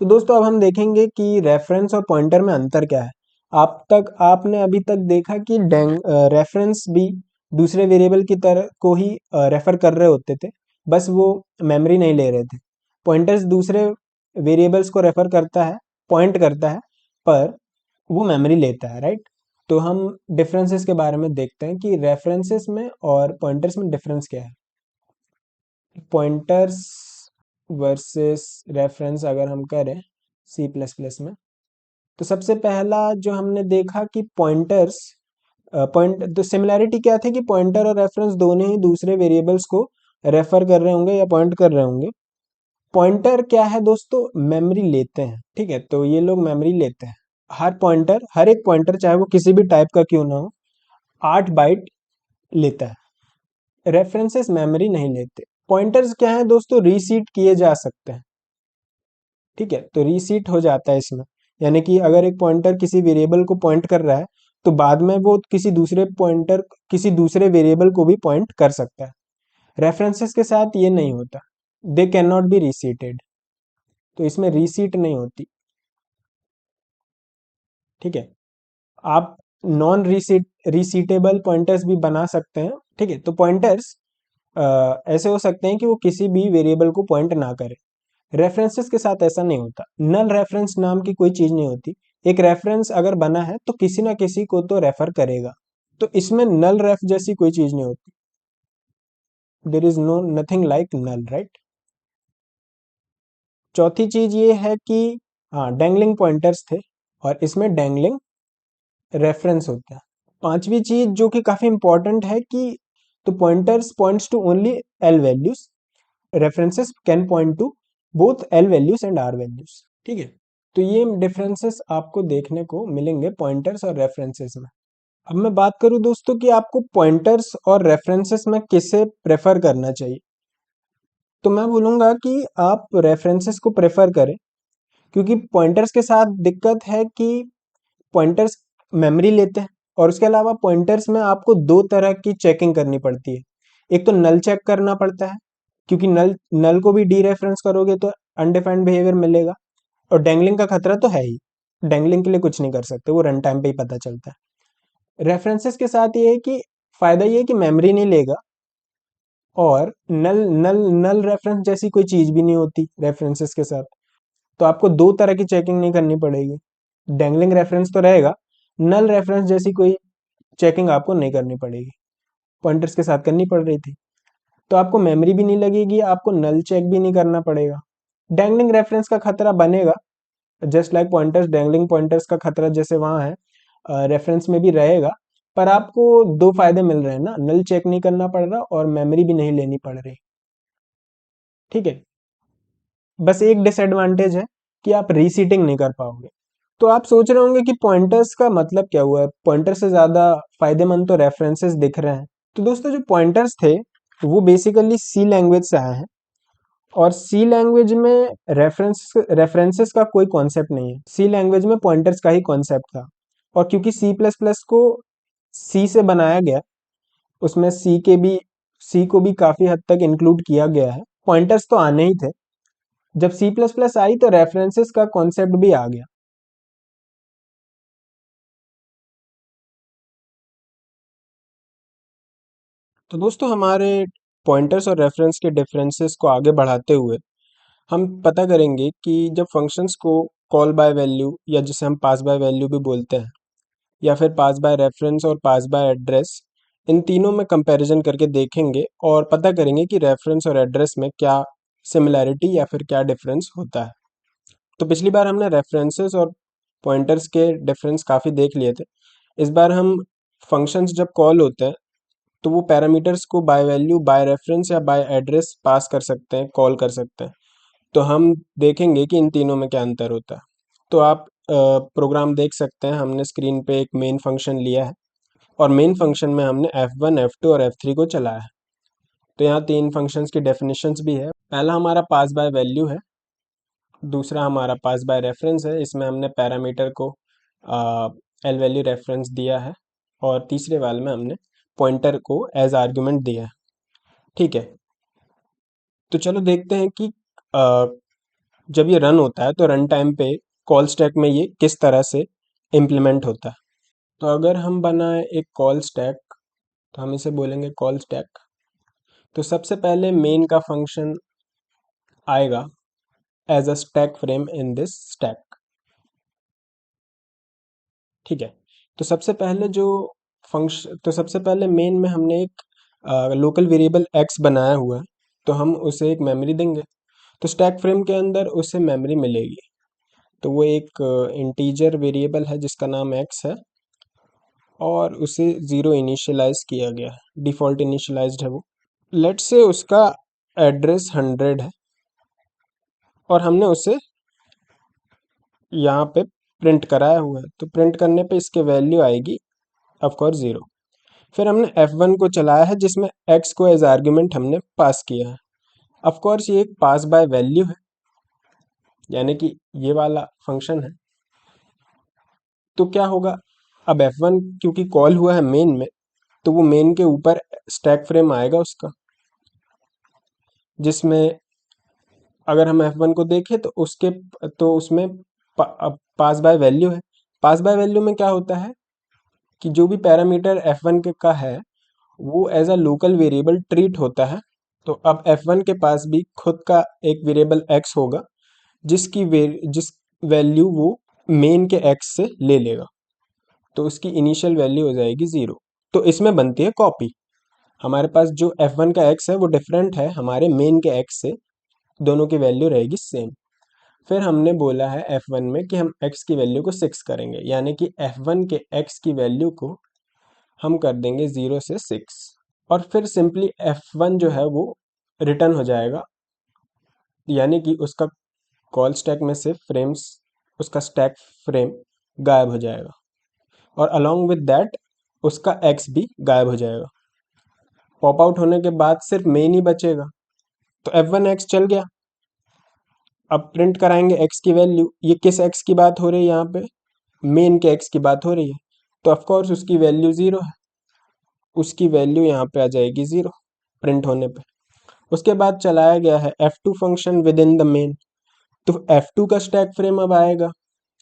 तो दोस्तों अब हम देखेंगे कि रेफरेंस और पॉइंटर में अंतर क्या है। आपने अभी तक देखा कि रेफरेंस भी दूसरे वेरिएबल की तरह को ही रेफर कर रहे होते थे, बस वो मेमोरी नहीं ले रहे थे। पॉइंटर्स दूसरे वेरिएबल्स को रेफर करता है, पॉइंट करता है, पर वो मेमोरी लेता है, राइट। तो हम डिफरेंसेस के बारे में देखते हैं कि रेफरेंसेस में और पॉइंटर्स में डिफरेंस क्या है। पॉइंटर्स वर्सेस रेफरेंस अगर हम करें सी प्लस प्लस में, तो सबसे पहला जो हमने देखा कि पॉइंटर्स पॉइंट तो सिमिलैरिटी क्या थी कि पॉइंटर और रेफरेंस दोनों ही दूसरे वेरिएबल्स को रेफर कर रहे होंगे या पॉइंट कर रहे होंगे। पॉइंटर क्या है दोस्तों, मेमोरी लेते हैं, ठीक है। तो ये लोग मेमोरी लेते हैं। हर एक पॉइंटर चाहे वो किसी भी टाइप का क्यों ना हो, 8 बाइट लेता है। रेफरेंसेस मेमोरी नहीं लेते। पॉइंटर्स क्या है दोस्तों, रीसीट किए जा सकते हैं, ठीक है। तो रीसीट हो जाता है इसमें, यानी कि अगर एक पॉइंटर किसी वेरिएबल को पॉइंट कर रहा है तो बाद में वो किसी दूसरे वेरिएबल को भी पॉइंट कर सकता है। रेफरेंसेस के साथ ये नहीं होता, दे कैन नॉट बी रीसीटेड, तो इसमें रीसीट नहीं होती, ठीक है। आप नॉन रीसीटेबल पॉइंटर्स भी बना सकते हैं, ठीक है। तो पॉइंटर्स ऐसे हो सकते हैं कि वो किसी भी वेरिएबल को पॉइंट ना करे। रेफरेंसेस के साथ ऐसा नहीं होता। नल रेफरेंस नाम की कोई चीज नहीं होती। एक रेफरेंस अगर बना है तो किसी ना किसी को तो रेफर करेगा, तो इसमें नल रेफ जैसी कोई चीज नहीं होती। There is no nothing like null, right. चौथी चीज ये है कि हाँ, डैंगलिंग पॉइंटर्स थे और इसमें डैंगलिंग रेफरेंस होता है। पांचवी चीज जो कि काफी इंपॉर्टेंट है कि तो pointers points to only L values, references can point to both L values and R values, ठीक है। तो ये डिफरेंसेस आपको देखने को मिलेंगे पॉइंटर्स और रेफरेंसेस में। अब मैं बात करूं दोस्तों कि आपको पॉइंटर्स और रेफरेंसेस में किसे प्रेफर करना चाहिए, तो मैं बोलूंगा कि आप रेफरेंसेस को प्रेफर करें, क्योंकि पॉइंटर्स के साथ दिक्कत है कि पॉइंटर्स मेमोरी लेते हैं, और उसके अलावा पॉइंटर्स में आपको दो तरह की चेकिंग करनी पड़ती है। एक तो नल चेक करना पड़ता है, क्योंकि नल नल को भी डी रेफरेंस करोगे तो अनडिफाइंड बिहेवियर मिलेगा, और डैंगलिंग का खतरा तो है ही। डैंगलिंग के लिए कुछ नहीं कर सकते, वो रन टाइम पे ही पता चलता है। रेफरेंसेस के साथ ये है कि फायदा ये है कि मेमोरी नहीं लेगा, और नल नल नल रेफरेंस जैसी कोई चीज भी नहीं होती रेफरेंसेस के साथ, तो आपको दो तरह की चेकिंग नहीं करनी पड़ेगी। डैंगलिंग रेफरेंस तो रहेगा, नल रेफरेंस जैसी कोई चेकिंग आपको नहीं करनी पड़ेगी, पॉइंटर्स के साथ करनी पड़ रही थी। तो आपको मेमोरी भी नहीं लगेगी, आपको नल चेक भी नहीं करना पड़ेगा। डैंगलिंग रेफरेंस का खतरा बनेगा, just like pointers, dangling pointers का खतरा जैसे वहां है रेफरेंस में भी रहेगा। पर आपको दो फायदे मिल रहे हैं ना, नल चेक नहीं करना पड़ रहा और मेमोरी भी नहीं लेनी पड़ रही, ठीक है। बस एक डिसएडवांटेज है कि आप रीसीटिंग नहीं कर पाओगे। तो आप सोच रहे होंगे कि पॉइंटर्स का मतलब क्या हुआ है, पॉइंटर से ज्यादा फायदेमंद तो रेफरेंसेस दिख रहे हैं। तो दोस्तों जो पॉइंटर्स थे वो बेसिकली सी लैंग्वेज से आए हैं, और सी लैंग्वेज में रेफरेंसेस का कोई कॉन्सेप्ट नहीं है। सी लैंग्वेज में पॉइंटर्स का ही कॉन्सेप्ट था, और क्योंकि सी प्लस प्लस को सी से बनाया गया, उसमें सी को भी काफी हद तक इंक्लूड किया गया है। पॉइंटर्स तो आने ही थे, जब सी प्लस प्लस आई तो रेफरेंसेस का कॉन्सेप्ट भी आ गया। तो दोस्तों हमारे पॉइंटर्स और रेफरेंस के डिफरेंसेस को आगे बढ़ाते हुए हम पता करेंगे कि जब फंक्शंस को कॉल बाय वैल्यू, या जिसे हम पास बाय वैल्यू भी बोलते हैं, या फिर पास बाय रेफरेंस और पास बाय एड्रेस, इन तीनों में कंपैरिजन करके देखेंगे और पता करेंगे कि रेफरेंस और एड्रेस में क्या सिमिलैरिटी या फिर क्या डिफरेंस होता है। तो पिछली बार हमने रेफरेंसेस और पॉइंटर्स के डिफरेंस काफ़ी देख लिए थे। इस बार हम फंक्शंस जब कॉल होते हैं तो वो पैरामीटर्स को बाय वैल्यू, बाय रेफरेंस या बाय एड्रेस पास कर सकते हैं, कॉल कर सकते हैं। तो हम देखेंगे कि इन तीनों में क्या अंतर होता है। तो आप प्रोग्राम देख सकते हैं, हमने स्क्रीन पे एक मेन फंक्शन लिया है, और मेन फंक्शन में हमने F1, F2 और F3 को चलाया है। तो यहाँ तीन फंक्शंस की डेफिनेशंस भी है। पहला हमारा पास बाय वैल्यू है, दूसरा हमारा पास बाय रेफरेंस है, इसमें हमने पैरामीटर को एल वैल्यू रेफरेंस दिया है, और तीसरे वाले में हमने पॉइंटर को एज आर्गुमेंट दिया है, ठीक है। तो चलो देखते हैं कि जब ये रन होता है तो रन टाइम पे कॉल स्टैक में ये किस तरह से इम्प्लीमेंट होता है। तो अगर हम बनाए एक कॉल स्टैक, तो हम इसे बोलेंगे कॉल स्टैक। तो सबसे पहले मेन का फंक्शन आएगा as a stack frame in this stack. ठीक है। तो सबसे पहले मेन में हमने एक लोकल वेरिएबल एक्स बनाया हुआ है, तो हम उसे एक मेमोरी देंगे। तो स्टैक फ्रेम के अंदर उसे मेमोरी मिलेगी। तो वो एक इंटीजर वेरिएबल है जिसका नाम एक्स है, और उसे ज़ीरो इनिशियलाइज किया गया है, डिफ़ॉल्ट इनिशियलाइज्ड है वो। लेट्स से उसका एड्रेस 100 है, और हमने उसे यहाँ पे प्रिंट कराया हुआ है। तो प्रिंट करने पे इसके वैल्यू आएगी ऑफ कोर्स 0। फिर हमने F1 को चलाया है, जिसमें x को एज आर्ग्यूमेंट हमने पास किया है। ऑफ कोर्स ये एक पास बाय वैल्यू है, यानी कि ये वाला फंक्शन है। तो क्या होगा, अब F1 क्योंकि कॉल हुआ है मेन में, तो वो मेन के ऊपर स्टैक फ्रेम आएगा उसका, जिसमें अगर हम F1 को देखें तो उसमें पास बाय वैल्यू है। पास बाय वैल्यू में क्या होता है कि जो भी पैरामीटर F1 के का है, वो as a local variable treat होता है। तो अब F1 के पास भी खुद का एक वेरिएबल x होगा, जिस वैल्यू वो मेन के x से ले लेगा। तो उसकी इनिशियल वैल्यू हो जाएगी 0। तो इसमें बनती है कॉपी। हमारे पास जो F1 का x है वो डिफरेंट है हमारे मेन के x से, दोनों की वैल्यू रहेगी सेम। फिर हमने बोला है F1 में कि हम x की वैल्यू को 6 करेंगे, यानी कि F1 के x की वैल्यू को हम कर देंगे 0 से 6। और फिर सिंपली F1 जो है वो रिटर्न हो जाएगा, यानी कि उसका कॉल स्टैक में से उसका स्टैक फ्रेम गायब हो जाएगा, और अलोंग विद दैट उसका x भी गायब हो जाएगा। पॉप आउट होने के बाद सिर्फ मेन ही बचेगा। तो F1 x चल गया। अब प्रिंट कराएंगे x की वैल्यू। ये किस x की बात हो रही है यहाँ पे, मेन के x की बात हो रही है। तो ऑफ कोर्स उसकी वैल्यू 0 है, उसकी वैल्यू यहाँ पे आ जाएगी 0 प्रिंट होने पे। उसके बाद चलाया गया है F2 function with in the main. तो F2 का स्टैक फ्रेम अब आएगा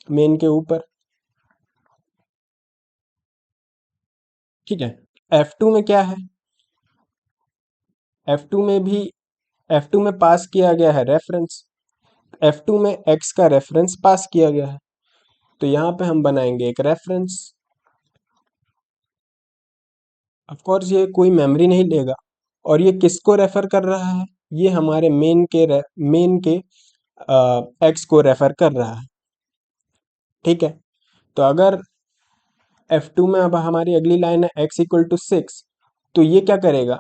मेन के ऊपर। ठीक है। F2 में क्या है, F2 में भी F2 में पास किया गया है रेफरेंस। F2 में x का रेफरेंस पास किया गया है, तो यहाँ पे हम बनाएंगे एक रेफरेंस। ऑफ कोर्स ये कोई मेमोरी नहीं लेगा, और ये किसको रेफर कर रहा है, ये हमारे मेन के x को रेफर कर रहा है। ठीक है। तो अगर F2 में अब हमारी अगली लाइन है x=6, तो ये क्या करेगा,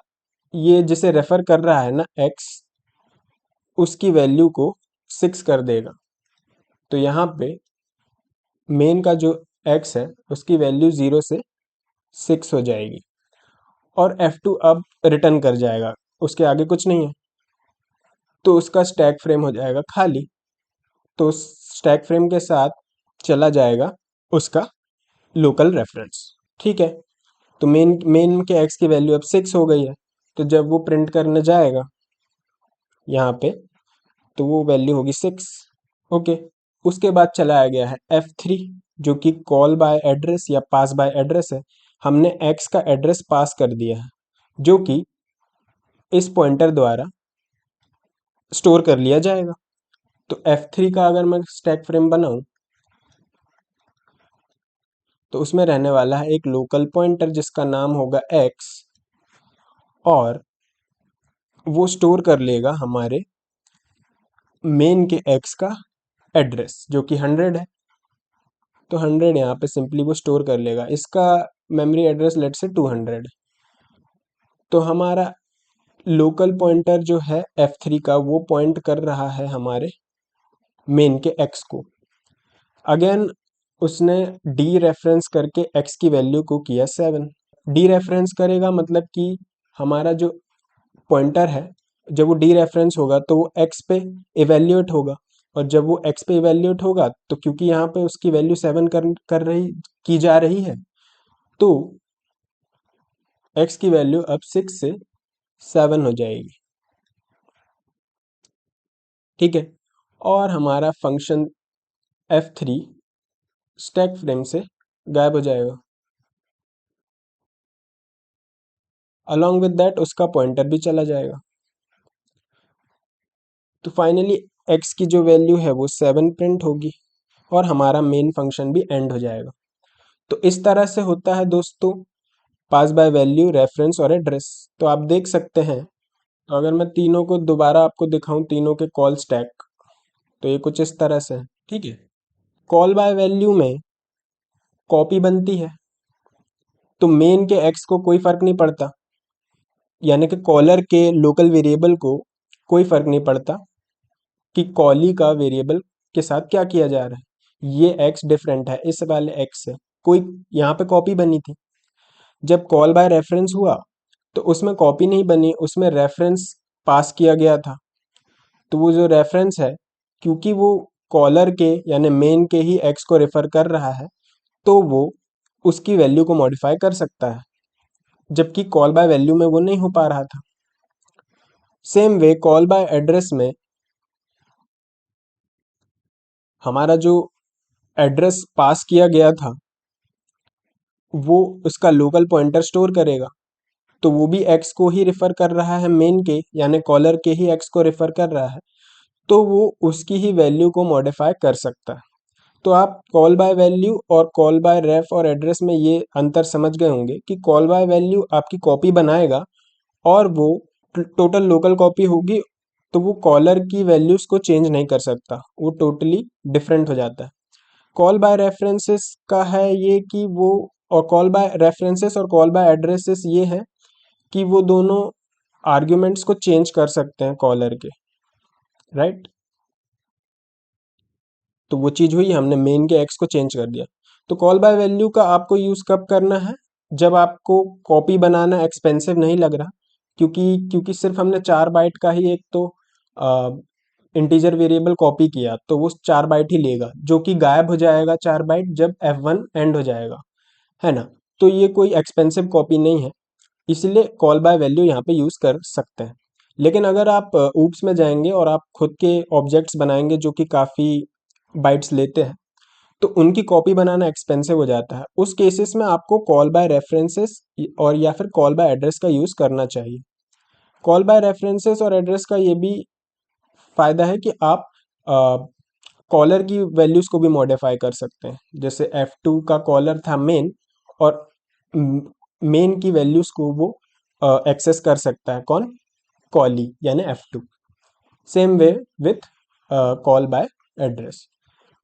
ये जिसे रेफर कर रहा है ना x, उसकी वैल्यू को 6 कर देगा। तो यहाँ पे मेन का जो x है उसकी वैल्यू 0 से 6 हो जाएगी, और F2 अब रिटर्न कर जाएगा, उसके आगे कुछ नहीं है। तो उसका स्टैक फ्रेम हो जाएगा खाली। तो स्टैक फ्रेम के साथ चला जाएगा उसका लोकल रेफरेंस। ठीक है। तो मेन मेन के x की वैल्यू अब 6 हो गई है। तो जब वो प्रिंट करने जाएगा यहाँ पे, तो वो वैल्यू होगी 6। ओके। उसके बाद चलाया गया है F3, जो कि कॉल बाय एड्रेस या पास बाय एड्रेस है। हमने x का एड्रेस पास कर दिया है, जो कि इस पॉइंटर द्वारा स्टोर कर लिया जाएगा। तो F3 का अगर मैं स्टैक फ्रेम बनाऊं, तो उसमें रहने वाला है एक लोकल पॉइंटर जिसका नाम होगा x, और वो स्टोर कर लेगा हमारे मेन के x का एड्रेस, जो कि 100 है। तो 100 यहाँ पे सिंपली वो स्टोर कर लेगा। इसका मेमोरी एड्रेस लेट से 200। तो हमारा लोकल पॉइंटर जो है F3 का, वो पॉइंट कर रहा है हमारे मेन के x को। अगेन उसने डी रेफरेंस करके x की वैल्यू को किया 7। डी रेफरेंस करेगा मतलब कि हमारा जो पॉइंटर है, जब वो डी रेफरेंस होगा तो वो x पे इवेल्यूएट होगा, और जब वो x पे इवेल्यूएट होगा, तो क्योंकि यहाँ पे उसकी वैल्यू 7 की जा रही है, तो x की वैल्यू अब 6 से 7 हो जाएगी। ठीक है। और हमारा फंक्शन f3 स्टैक फ्रेम से गायब हो जाएगा। अलॉन्ग विद दैट उसका पॉइंटर भी चला जाएगा। तो फाइनली x की जो वैल्यू है वो 7 प्रिंट होगी और हमारा मेन फंक्शन भी एंड हो जाएगा। तो इस तरह से होता है दोस्तों पास बाय वैल्यू, रेफरेंस और एड्रेस। तो आप देख सकते हैं, तो अगर मैं तीनों को दोबारा आपको दिखाऊं, तीनों के कॉल स्टैक, तो ये कुछ इस तरह से है। ठीक है, कॉल बाय वैल्यू में कॉपी बनती है, तो मेन के x को कोई फर्क नहीं पड़ता, यानी कि कॉलर के लोकल वेरिएबल को कोई फर्क नहीं पड़ता कि कॉली का वेरिएबल के साथ क्या किया जा रहा है। ये x डिफरेंट है इस वाले x से, कोई यहाँ पे कॉपी बनी थी। जब कॉल बाय रेफरेंस हुआ तो उसमें कॉपी नहीं बनी, उसमें रेफरेंस पास किया गया था। तो वो जो रेफरेंस है, क्योंकि वो कॉलर के यानी मेन के ही x को रेफर कर रहा है, तो वो उसकी वैल्यू को मॉडिफाई कर सकता है, जबकि कॉल बाय वैल्यू में वो नहीं हो पा रहा था। Same way call by address में हमारा जो एड्रेस पास किया गया था वो उसका लोकल पॉइंटर स्टोर करेगा, तो वो भी x को ही रेफर कर रहा है, मेन के यानी कॉलर के ही x को रेफर कर रहा है, तो वो उसकी ही वैल्यू को मॉडिफाई कर सकता है। तो आप कॉल बाय वैल्यू और कॉल बाय रेफ और एड्रेस में ये अंतर समझ गए होंगे कि कॉल बाय वैल्यू आपकी कॉपी बनाएगा और वो टोटल लोकल कॉपी होगी, तो वो कॉलर की वैल्यूज को चेंज नहीं कर सकता, वो टोटली डिफरेंट हो जाता है। कॉल बाय रेफरेंसेस का है ये कि वो, और कॉल बाय रेफरेंसेस और कॉल बाय एड्रेसेस ये है कि वो दोनों आर्ग्यूमेंट्स को चेंज कर सकते हैं कॉलर के, राइट। तो वो चीज़ हुई, हमने मेन के एक्स को चेंज कर दिया। तो कॉल बाय वैल्यू का आपको यूज़ कब करना है, जब आपको कॉपी बनाना एक्सपेंसिव नहीं लग रहा, क्योंकि क्योंकि सिर्फ हमने 4 बाइट का ही एक तो इंटीजर वेरिएबल कॉपी किया, तो वो 4 बाइट ही लेगा, जो कि गायब हो जाएगा 4 बाइट जब F1 एंड हो जाएगा, है ना। तो ये कोई एक्सपेंसिव कॉपी नहीं है, इसलिए कॉल बाय वैल्यू यहाँ पे यूज़ कर सकते हैं। लेकिन अगर आप ऊप्स में जाएंगे और आप खुद के ऑब्जेक्ट्स बनाएंगे जो कि काफ़ी बाइट्स लेते हैं, तो उनकी कॉपी बनाना एक्सपेंसिव हो जाता है। उस केसेस में आपको कॉल बाय रेफरेंसेस और या फिर कॉल बाय एड्रेस का यूज़ करना चाहिए। कॉल बाय रेफरेंसेस और एड्रेस का ये भी फ़ायदा है कि आप कॉलर की वैल्यूज़ को भी मॉडिफाई कर सकते हैं। जैसे F2 का कॉलर था मेन, और मेन की वैल्यूज़ को वो एक्सेस कर सकता है, कौन, कॉली यानी F2। Same way with call by address.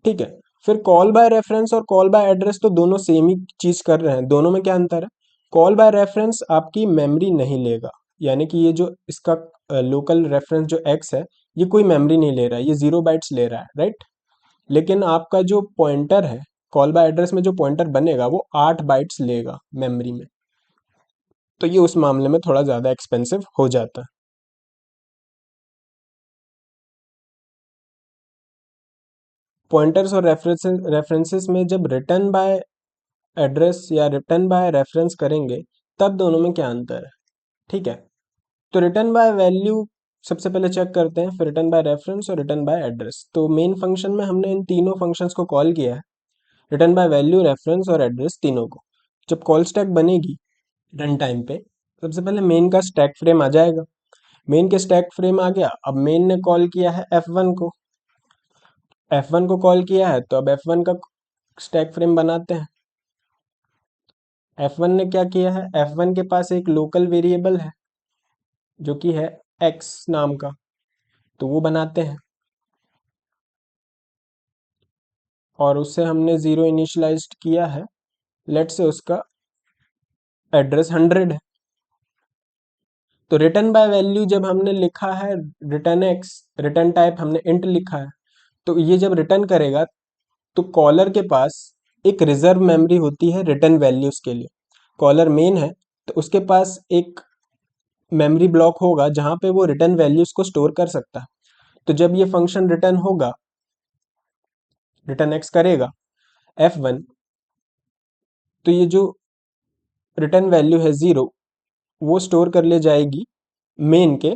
ठीक है, फिर कॉल बाय रेफरेंस और कॉल बाय एड्रेस तो दोनों सेम ही चीज़ कर रहे हैं। दोनों में क्या अंतर है, कॉल बाय रेफरेंस आपकी मेमोरी नहीं लेगा, यानी कि ये जो इसका लोकल रेफरेंस जो x है, ये कोई मेमोरी नहीं ले रहा है, ये 0 बाइट्स ले रहा है, राइट। लेकिन आपका जो पॉइंटर है, कॉल बाय एड्रेस में जो पॉइंटर बनेगा वो 8 बाइट्स लेगा मेमोरी में, तो ये उस मामले में थोड़ा ज़्यादा एक्सपेंसिव हो जाता है। पॉइंटर्स और रेफरेंसेस में जब रिटर्न बाय एड्रेस या रिटर्न बाय रेफरेंस करेंगे, तब दोनों में क्या अंतर है। ठीक है, तो रिटर्न बाय वैल्यू सबसे पहले चेक करते हैं, फिर रिटर्न बाय रेफरेंस और रिटर्न बाय एड्रेस। तो मेन फंक्शन में हमने इन तीनों फंक्शंस को कॉल किया है, रिटर्न बाय वैल्यू, रेफरेंस और एड्रेस, तीनों को। जब कॉल स्टैक बनेगी रन टाइम पे, सबसे पहले मेन का स्टैक फ्रेम आ जाएगा। मेन के स्टैक फ्रेम आ गया, अब मेन ने कॉल किया है F1 को, F1 को कॉल किया है, तो अब F1 का स्टैक फ्रेम बनाते हैं। F1 ने क्या किया है, F1 के पास एक लोकल वेरिएबल है जो कि है x नाम का, तो वो बनाते हैं, और उससे हमने 0 इनिशियलाइज्ड किया है। लेट से उसका एड्रेस 100 है। तो रिटर्न बाय वैल्यू जब हमने लिखा है रिटर्न x, रिटर्न टाइप हमने इंट लिखा है, तो ये जब रिटर्न करेगा तो कॉलर के पास एक रिजर्व मेमोरी होती है रिटर्न वैल्यूज के लिए। कॉलर मेन है, तो उसके पास एक मेमोरी ब्लॉक होगा जहां पे वो रिटर्न वैल्यूज को स्टोर कर सकता है। तो जब ये फंक्शन रिटर्न होगा, रिटर्न x करेगा F1, तो ये जो रिटर्न वैल्यू है 0, वो स्टोर कर ले जाएगी मेन के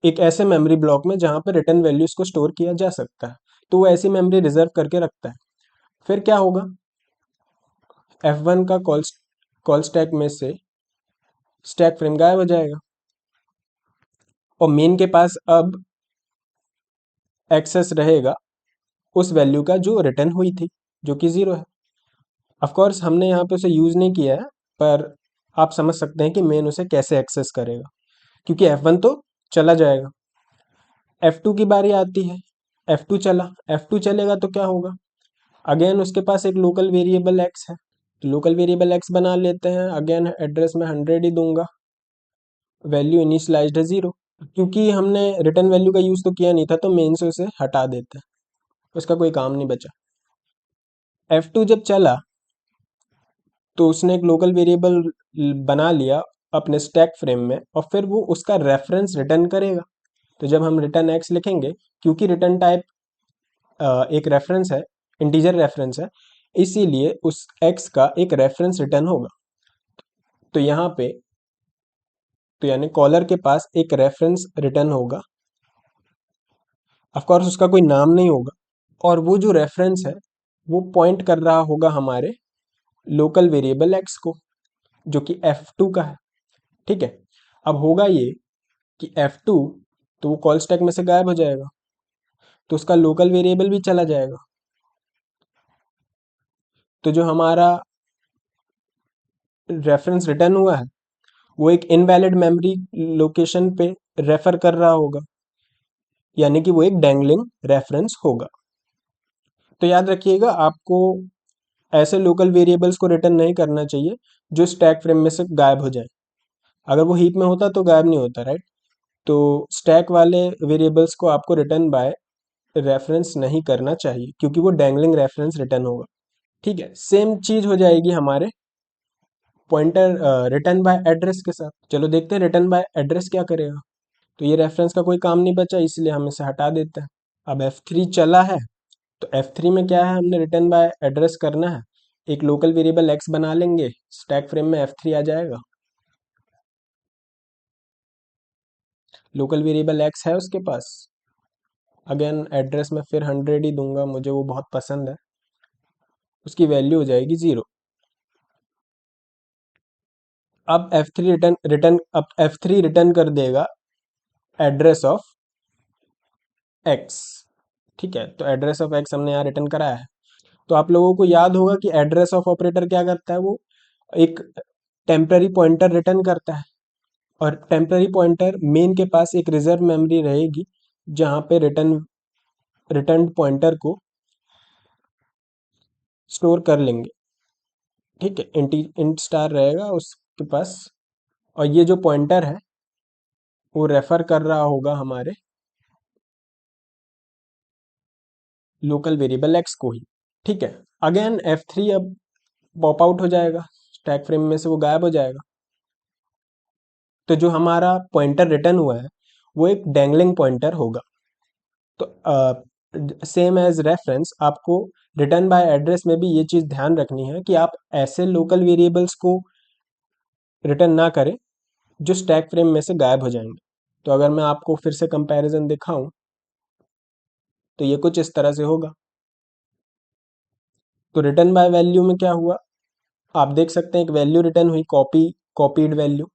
एक ऐसे मेमोरी ब्लॉक में जहां पर रिटर्न वैल्यूज को स्टोर किया जा सकता है, तो वो ऐसी मेमोरी रिजर्व करके रखता है। फिर क्या होगा, F1 का कॉल स्टैक में से स्टैक फ्रेम गायब हो जाएगा और मेन के पास अब एक्सेस रहेगा उस वैल्यू का जो रिटर्न हुई थी, जो कि 0 है। ऑफ कोर्स हमने यहाँ पे उसे यूज़ नहीं किया है, पर आप समझ सकते हैं कि मेन उसे कैसे एक्सेस करेगा, क्योंकि F1 तो चला जाएगा। F2 की बारी आती है, F2 चला, F2 चलेगा तो क्या होगा, अगेन उसके पास एक लोकल वेरिएबल x है, तो लोकल वेरिएबल x बना लेते हैं। अगेन एड्रेस में 100 ही दूंगा, वैल्यू इनिशियलाइज्ड है 0, क्योंकि हमने रिटर्न वैल्यू का यूज़ तो किया नहीं था, तो मेन से उसे हटा देते हैं, उसका कोई काम नहीं बचा। F2 जब चला तो उसने एक लोकल वेरिएबल बना लिया अपने स्टैक फ्रेम में, और फिर वो उसका रेफरेंस रिटर्न करेगा। तो जब हम रिटर्न एक्स लिखेंगे, क्योंकि रिटर्न टाइप एक रेफरेंस है, इंटीजर रेफरेंस है, इसीलिए उस एक्स का एक रेफरेंस रिटर्न होगा। तो यहाँ पे, तो यानी कॉलर के पास एक रेफरेंस रिटर्न होगा, ऑफ कोर्स उसका कोई नाम नहीं होगा, और वो जो रेफरेंस है वो पॉइंट कर रहा होगा हमारे लोकल वेरिएबल एक्स को, जो कि F2 का है। ठीक है, अब होगा ये कि F2, तो वो कॉल स्टैक में से गायब हो जाएगा, तो उसका लोकल वेरिएबल भी चला जाएगा। तो जो हमारा रेफरेंस रिटर्न हुआ है वो एक इनवैलिड मेमोरी लोकेशन पे रेफर कर रहा होगा, यानी कि वो एक डैंगलिंग रेफरेंस होगा। तो याद रखिएगा, आपको ऐसे लोकल वेरिएबल्स को रिटर्न नहीं करना चाहिए जो स्टैक फ्रेम में से गायब हो जाए। अगर वो हीप में होता तो गायब नहीं होता, राइट। तो स्टैक वाले वेरिएबल्स को आपको रिटर्न बाय रेफरेंस नहीं करना चाहिए, क्योंकि वो डैंगलिंग रेफरेंस रिटर्न होगा। ठीक है, सेम चीज हो जाएगी हमारे पॉइंटर रिटर्न बाय एड्रेस के साथ। चलो देखते हैं रिटर्न बाय एड्रेस क्या करेगा। तो ये रेफरेंस का कोई काम नहीं बचा, इसलिए हम इसे हटा देते हैं। अब F3 चला है, तो F3 में क्या है, हमने रिटर्न बाय एड्रेस करना है, एक लोकल वेरिएबल x बना लेंगे, स्टैक फ्रेम में F3 आ जाएगा, लोकल वेरिएबल x है उसके पास। अगेन एड्रेस में फिर 100 ही दूंगा, मुझे वो बहुत पसंद है, उसकी वैल्यू हो जाएगी 0। अब F3 रिटर्न कर देगा एड्रेस ऑफ x। ठीक है, तो एड्रेस ऑफ x हमने यहाँ रिटर्न कराया है। तो आप लोगों को याद होगा कि एड्रेस ऑफ ऑपरेटर क्या करता है, वो एक टेम्पररी पॉइंटर रिटर्न करता है, और टेम्पररी पॉइंटर मेन के पास एक रिजर्व मेमोरी रहेगी जहां पे रिटर्न पॉइंटर को स्टोर कर लेंगे। ठीक है, इंट स्टार रहेगा उसके पास, और ये जो पॉइंटर है वो रेफर कर रहा होगा हमारे लोकल वेरिएबल एक्स को ही। ठीक है, अगेन F3 अब पॉप आउट हो जाएगा, स्टैक फ्रेम में से वो गायब हो जाएगा। तो जो हमारा पॉइंटर रिटर्न हुआ है वो एक डैंगलिंग पॉइंटर होगा। तो सेम एज रेफरेंस, आपको रिटर्न बाय एड्रेस में भी ये चीज़ ध्यान रखनी है कि आप ऐसे लोकल वेरिएबल्स को रिटर्न ना करें जो स्टैक फ्रेम में से गायब हो जाएंगे। तो अगर मैं आपको फिर से कंपैरिजन दिखाऊं, तो ये कुछ इस तरह से होगा। तो रिटर्न बाय वैल्यू में क्या हुआ, आप देख सकते हैं एक वैल्यू रिटर्न हुई, copied value.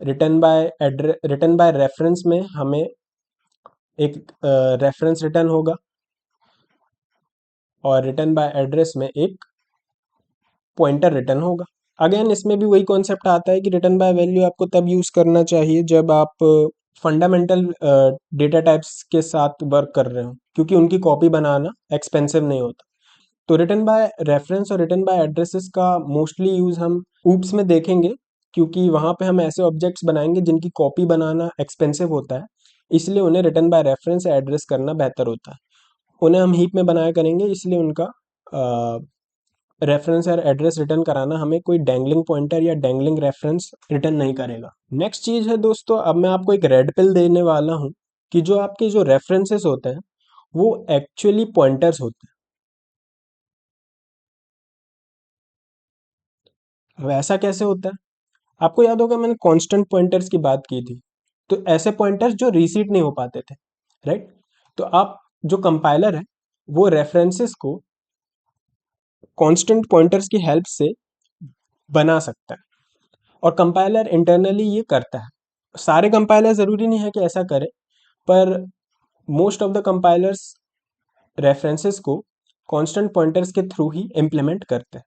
Return by reference में हमें एक रेफरेंस रिटर्न होगा, और रिटर्न बाय एड्रेस में एक पॉइंटर रिटर्न होगा। अगेन इसमें भी वही कॉन्सेप्ट आता है कि रिटर्न बाय वैल्यू आपको तब यूज़ करना चाहिए जब आप फंडामेंटल डेटा टाइप्स के साथ वर्क कर रहे हो, क्योंकि उनकी कॉपी बनाना एक्सपेंसिव नहीं होता। तो रिटर्न बाय रेफरेंस और रिटर्न बाय एड्रेसेस का मोस्टली यूज़ हम ऊप्स में देखेंगे, क्योंकि वहाँ पे हम ऐसे ऑब्जेक्ट्स बनाएंगे जिनकी कॉपी बनाना एक्सपेंसिव होता है, इसलिए उन्हें रिटर्न बाय रेफरेंस या एड्रेस करना बेहतर होता है। उन्हें हम हीप में बनाया करेंगे, इसलिए उनका रेफरेंस और एड्रेस रिटर्न कराना हमें कोई डैंगलिंग पॉइंटर या डैंगलिंग रेफरेंस रिटर्न नहीं करेगा। नेक्स्ट चीज़ है दोस्तों, अब मैं आपको एक रेड पिल देने वाला हूँ कि जो आपके जो रेफरेंसेस होते हैं वो एक्चुअली पॉइंटर्स होते हैं। अब ऐसा कैसे होता है, आपको याद होगा मैंने कांस्टेंट पॉइंटर्स की बात की थी। तो ऐसे पॉइंटर्स जो रीसीट नहीं हो पाते थे, राइट। तो आप जो कंपाइलर है वो रेफरेंसेस को कांस्टेंट पॉइंटर्स की हेल्प से बना सकता है, और कंपाइलर इंटरनली ये करता है। सारे कंपाइलर ज़रूरी नहीं है कि ऐसा करें, पर most of the compilers references को कांस्टेंट पॉइंटर्स के थ्रू ही इम्प्लीमेंट करते हैं।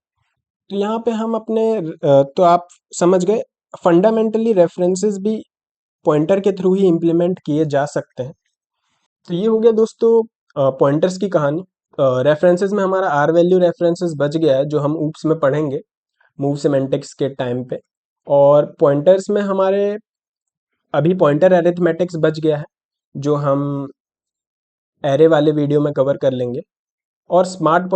तो यहाँ पे हम अपने तो आप समझ गए, फंडामेंटली रेफरेंसेस भी पॉइंटर के थ्रू ही इम्प्लीमेंट किए जा सकते हैं। तो ये हो गया दोस्तों पॉइंटर्स की कहानी। रेफरेंसेस में हमारा आर वैल्यू रेफरेंसेस बच गया है, जो हम ऊप्स में पढ़ेंगे मूव सिमेंटिक्स के टाइम पे। और पॉइंटर्स में हमारे अभी पॉइंटर अरिथमेटिक्स बच गया है, जो हम एरे वाले वीडियो में कवर कर लेंगे। और स्मार्ट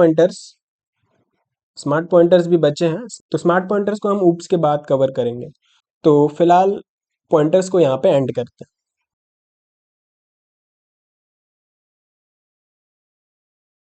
पॉइंटर्स भी बचे हैं, तो स्मार्ट पॉइंटर्स को हम ऊप्स के बाद कवर करेंगे। तो फिलहाल पॉइंटर्स को यहाँ पे एंड करते हैं।